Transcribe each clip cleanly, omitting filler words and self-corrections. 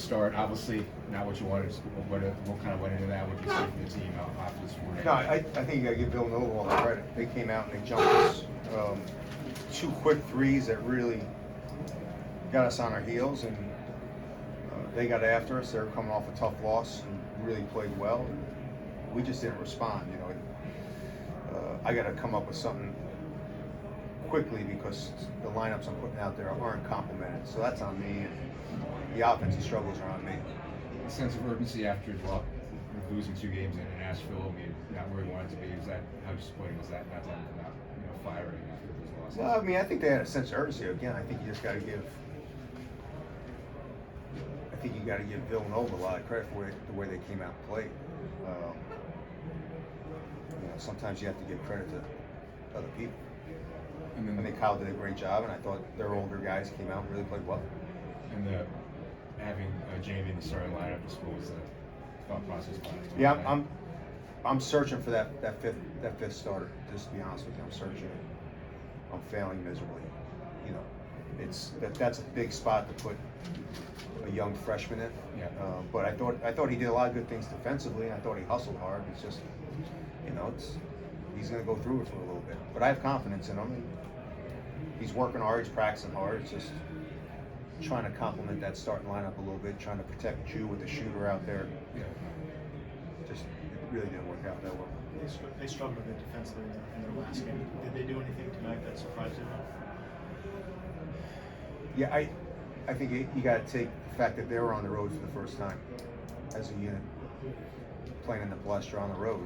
start. Obviously, not what you wanted. What kind of went into that? What you see from the team after this morning? No, I think you got to give Villanova all the credit. They came out and they jumped us. 2 quick threes that really got us on our heels, and they got after us. They were coming off a tough loss and really played well. We just didn't respond. I got to come up with something quickly because the lineups I'm putting out there aren't complemented. So that's on me, and the offensive struggles are on me. A sense of urgency after losing 2 games in Nashville. I mean, not where you wanted to be. Was that how disappointing was that? Not firing after those losses. Well, I mean, I think they had a sense of urgency. Again, I think you just got to give. I think you got to give Villanova a lot of credit for the way they came out and played. Sometimes you have to give credit to other people. I think Kyle did a great job, and I thought their older guys came out and really played well. And having Jamie in the starting lineup just was the thought process. Yeah, I'm searching for that fifth starter. Just to be honest with you, I'm searching. I'm failing miserably. That's a big spot to put a young freshman in. Yeah. But I thought he did a lot of good things defensively, and I thought he hustled hard. It's just, he's going to go through it for a little bit. But I have confidence in him. And he's working hard. He's practicing hard. It's just trying to complement that starting lineup a little bit, trying to protect Jew with the shooter out there. Yeah. Just it really didn't work out that well. They struggled a bit defensively in their last game. Did they do anything tonight that surprised you? Yeah, I think you got to take the fact that they were on the road for the first time as a unit, playing in the Palestra on the road.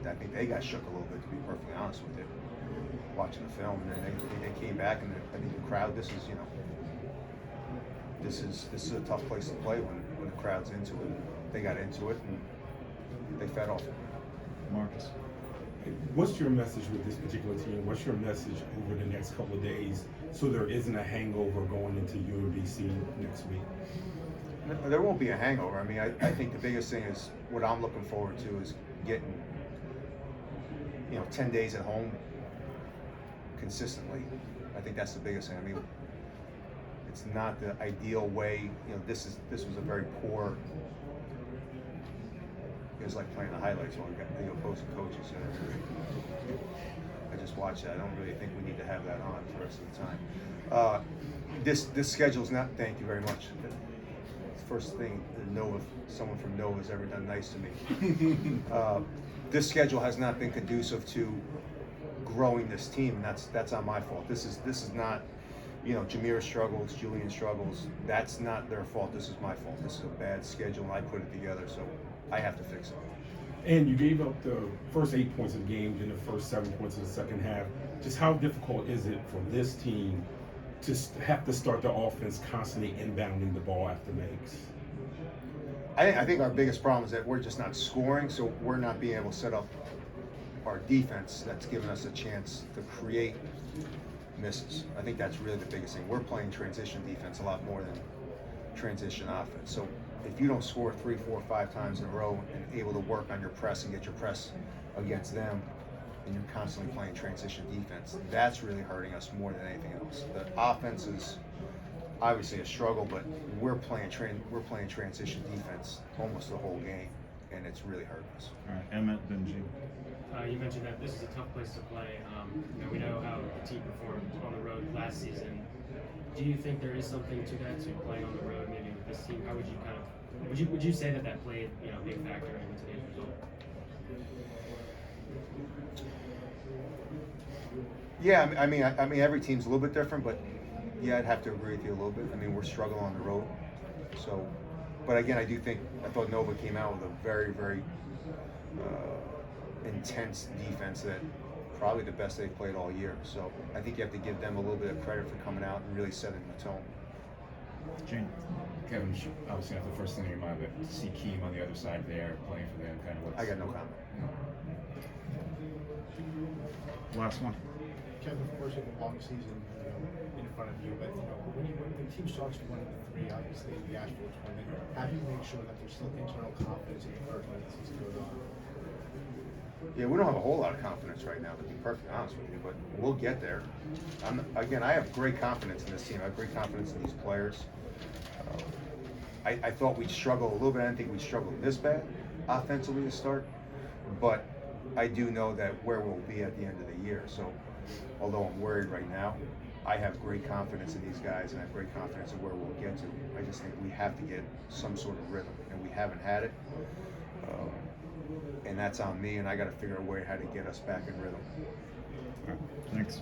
I think they got shook a little bit, to be perfectly honest with you, watching the film. And then they came back, and I think the crowd. This is a tough place to play when the crowd's into it. They got into it, and they fed off it. Marcus, what's your message with this particular team? What's your message over the next couple of days so there isn't a hangover going into UMBC next week? There won't be a hangover. I mean, I think the biggest thing is what I'm looking forward to is getting 10 days at home consistently. I think that's the biggest thing. I mean, it's not the ideal way. This was a very poor. It was like playing the highlights when we got the opposing coaches. I just watched that. I don't really think we need to have that on for the rest of the time. This schedule's not. Thank you very much. The first thing someone from Nova has ever done nice to me. This schedule has not been conducive to growing this team, and that's on my fault. This is not. Jameer struggles, Julian struggles. That's not their fault. This is my fault. This is a bad schedule, and I put it together, so I have to fix it. And you gave up the first 8 points of the game, then the first 7 points of the second half. Just how difficult is it for this team to have to start the offense constantly inbounding the ball after makes? I think our biggest problem is that we're just not scoring, so we're not being able to set up our defense that's given us a chance to create misses. I think that's really the biggest thing. We're playing transition defense a lot more than transition offense. So if you don't score 3, 4, 5 times in a row and able to work on your press and get your press against them, and you're constantly playing transition defense, that's really hurting us more than anything else. The offense is obviously a struggle, but we're playing transition defense almost the whole game, and it's really hurting us. All right, Emmett, then Jim. You mentioned that this is a tough place to play. We know how the team performed on the road last season. Do you think there is something to that, to playing on the road, maybe with this team? How would you would you say that played a big factor in today's result? Yeah, I mean, every team's a little bit different, but yeah, I'd have to agree with you a little bit. I mean, we're struggling on the road, so. But again, I thought Nova came out with a very, very intense defense that probably the best they've played all year. So I think you have to give them a little bit of credit for coming out and really setting the tone. Gene. Kevin, obviously not the first thing in your mind, but to see Keem on the other side there playing for them, kind of what's... I got no comment. Last one. Kevin, of course, you have a long season in front of you, but when the team starts to 1-3, obviously in the Asheville tournament, how do you make sure that there's still internal confidence in the first when the season goes on? Yeah, we don't have a whole lot of confidence right now, to be perfectly honest with you, but we'll get there. I have great confidence in this team. I have great confidence in these players. I thought we'd struggle a little bit. I didn't think we'd struggle this bad offensively to start, but I do know that where we'll be at the end of the year. So, although I'm worried right now, I have great confidence in these guys, and I have great confidence in where we'll get to. I just think we have to get some sort of rhythm, and we haven't had it. And that's on me, and I got to figure a way how to get us back in rhythm. Thanks.